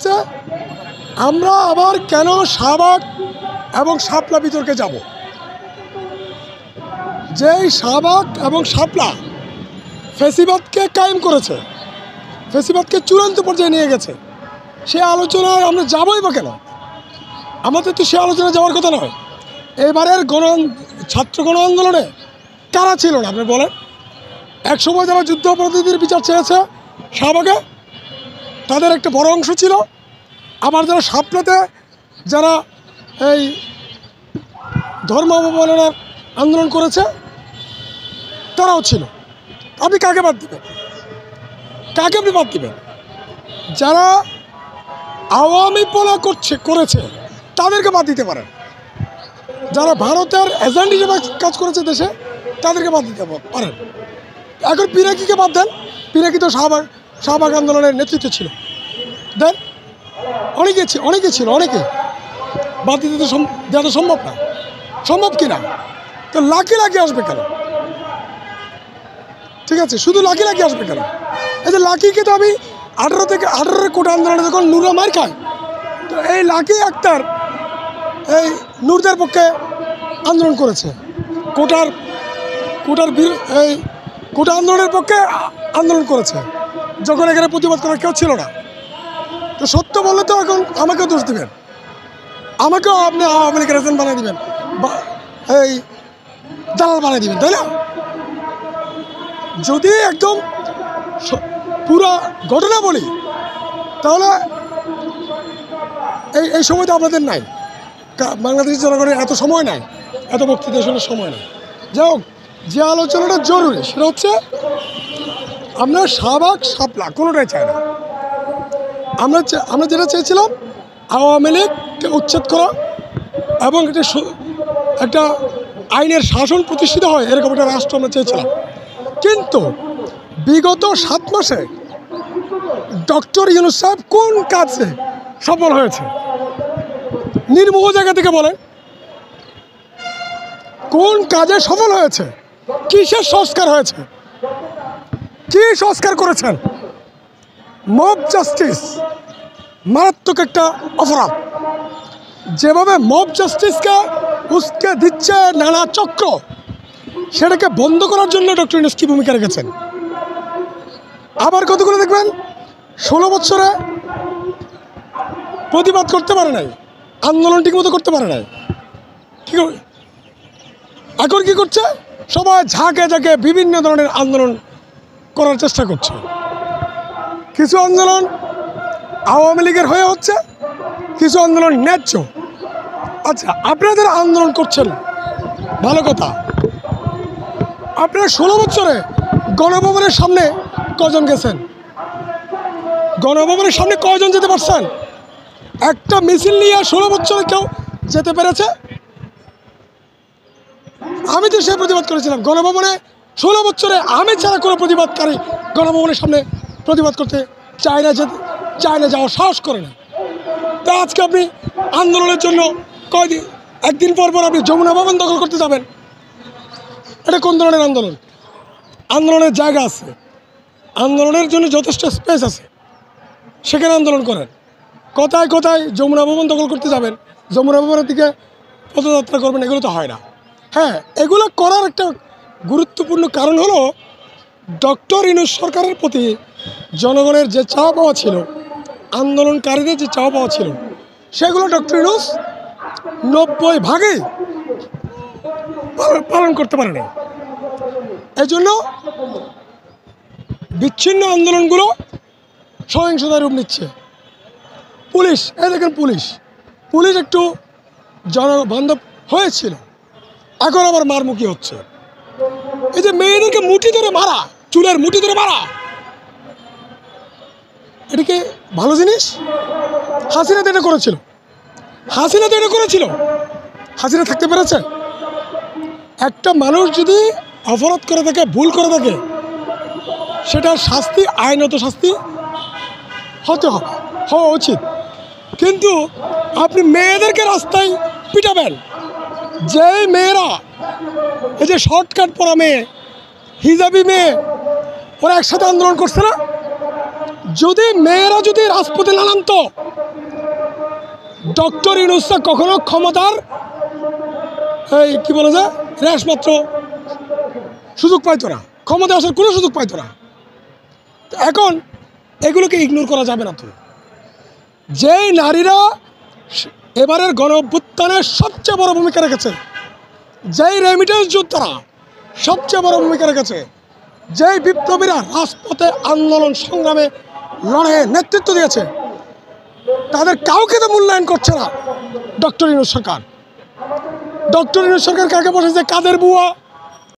হচ্ছে আমরা আবার কেন শাহবাগ এবং শাপলা বিতর্কে যাব। যেই শাহবাগ এবং শাপলা ফ্যাসিবাদকে কায়েম করেছে, ফ্যাসিবাদকে চূড়ান্ত পর্যায়ে নিয়ে গেছে, সে আলোচনায় আমরা যাবই বা কেন? আমাদের তো সে আলোচনা যাওয়ার কথা নয়। এবারের ছাত্র গণ আন্দোলনে কারা ছিল না আপনি বলেন? একসময় যারা যুদ্ধ অপরাধীদের বিচার চেয়েছে শাহবাগে, তাদের একটা বড় অংশ ছিল। আবার যারা শাপলাতে যারা এই ধর্ম অবমাননার আন্দোলন করেছে তারাও ছিল। আপনি কাকে বাদ দিবেন? কাকে আপনি বাদ দিবেন? যারা আওয়ামী পোলা করেছে তাদেরকে বাদ দিতে পারেন। যারা ভারতের এজেন্ট হিসেবে কাজ করেছে দেশে তাদেরকে বাদ দিতে পারেন। এখন পিনাকিকে বাদ দেন। পিনাকি তো শাহবাগ আন্দোলনের নেতৃত্ব ছিল, দেন অনেকে ছিল, অনেকে বাদ দিতে তো দেওয়া তো সম্ভব না। সম্ভব কি না? তো লাকি আসবে কেন? ঠিক আছে, শুধু লাকি আসবে কেন? এই যে লাকিকে তো আমি 18 কোটা আন্দোলনে যখন নুরা মার খায়, তো এই লাকি আক্তার এই নুরদের পক্ষে আন্দোলন করেছে, কোটার এই কোটা আন্দোলনের পক্ষে আন্দোলন করেছে, যখন এখানে প্রতিবাদ করার কেউ ছিল না। তো সত্য বললে তো এখন আমাকেও দোষ দেবেন, আমাকেও আপনি আওয়ামী লীগের এজেন্ট বানিয়ে দিবেন, এই দালাল বানিয়ে দিবেন, তাই না? যদি একদম পুরা ঘটনা বলি তাহলে এই সময় তো আপনাদের নাই, বাংলাদেশের জনগণের এত সময় নাই, এত বক্তৃতা শোনার সময় নেই। যাই হোক, যে আলোচনাটা জরুরি সেটা হচ্ছে আমরা শাহবাগ শাপলা কোনোটাই চাই না। আমরা যেটা চেয়েছিলাম আওয়ামী লীগকে উচ্ছেদ করা এবং একটা আইনের শাসন প্রতিষ্ঠিত হয় এরকম একটা রাষ্ট্র আমরা চেয়েছিলাম। কিন্তু বিগত 7 মাসে ডক্টর ইউনূস সাহেব কোন কাজে সফল হয়েছে? নির্মোহ জায়গা থেকে বলেন, কোন কাজে সফল হয়েছে? কিসের সংস্কার হয়েছে? কি সংস্কার করেছেন? মব জাস্টিস মারাত্মক একটা অপরাধ। যেভাবে মব জাস্টিসকে উস্কে দিচ্ছে নানা চক্র, সেটাকে বন্ধ করার জন্য ডক্টর ইউনূস কি ভূমিকা রেখেছেন? আবার কতগুলো দেখবেন 16 বছরে প্রতিবাদ করতে পারে নাই, আন্দোলন ঠিকমতো করতে পারে নাই। এখন কি করছে? সবাই ঝাঁকে বিভিন্ন ধরনের আন্দোলন করার চেষ্টা করছে। কিছু আন্দোলন আওয়ামী লীগের হয়ে হচ্ছে, কিছু আন্দোলন ন্যায্য। আচ্ছা, আপনারা যারা আন্দোলন করছেন ভালো কথা, আপনারা 16 বছরে গণভবনের সামনে কজন গেছেন? গণভবনের সামনে কয়জন যেতে পারছেন? একটা মিছিল নিয়ে 16 বছরে কেউ যেতে পেরেছে? আমি তো সে প্রতিবাদ করেছিলাম গণভবনে। 16 বছরে আমি ছাড়া কোনো প্রতিবাদকারী গণভবনের সামনে প্রতিবাদ করতে চায় না, যাওয়ার সাহস করে না। তা আজকে আপনি আন্দোলনের জন্য একদিন পর আপনি যমুনা ভবন দখল করতে যাবেন? এটা কোন ধরনের আন্দোলন? আন্দোলনের জায়গা আছে, আন্দোলনের জন্য যথেষ্ট স্পেস আছে, সেখানে আন্দোলন করেন। কোথায় যমুনা ভবন দখল করতে যাবেন, যমুনা ভবনের দিকে পদযাত্রা করবেন, এগুলো তো হয় না। হ্যাঁ, এগুলো করার একটা গুরুত্বপূর্ণ কারণ হলো ডক্টর ইউনূস সরকারের প্রতি জনগণের যে চাওয়া পাওয়া ছিল, আন্দোলনকারীদের যে চাওয়া পাওয়া ছিল, সেগুলো ডক্টর ইউনূস 90% পালন করতে পারেনি। এই জন্য বিচ্ছিন্ন আন্দোলনগুলো সহিংসতার রূপ নিচ্ছে। পুলিশ, দেখেন পুলিশ একটু জনবান্ধব হয়েছিল, এখন আবার মারমুখী হচ্ছে। এই যে মেয়েদেরকে মুঠি ধরে মারা, চুলের মুঠি ধরে মারা, এটা কি ভালো জিনিস? হাসিনা তো এটা করেছিল, হাসিনা থাকতে পেরেছে? একটা মানুষ যদি অপরাধ করে থাকে, ভুল করে থাকে, সেটার শাস্তি, আইনত শাস্তি হওয়া উচিত। কিন্তু আপনি মেয়েদেরকে রাস্তায় পিটাবেন। যেই মেয়েরা, এই যে শর্টকাট পরা মেয়ে, হিজাবি মেয়ে, ওরা একসাথে আন্দোলন করছে না? যদি মেয়েরা যদি রাজপথে না নামতো, ডক্টর ইউনূস কখনো ক্ষমতার এই কি বলে যে রেশ মাত্র সুযোগ পাইতো না, ক্ষমতা আসার কোনো সুযোগ পাইতো না। এখন এগুলোকে ইগনোর করা যাবে না। তো যেই নারীরা এবারের গণ অভ্যুত্থানের সবচেয়ে বড় ভূমিকা রেখেছে, যেই রেমিটেন্স যোদ্ধারা সবচেয়ে বড় ভূমিকা রেখেছে, যেই বিপ্লবীরা রাজপথে আন্দোলন সংগ্রামে লড়াইয়ে নেতৃত্ব দিয়েছে, তাদের কাউকে তো মূল্যায়ন করছে না ডক্টর ইউনূস সরকার। ডক্টর ইউনূস সরকার কাকে বসেছে? কাদের বুয়া,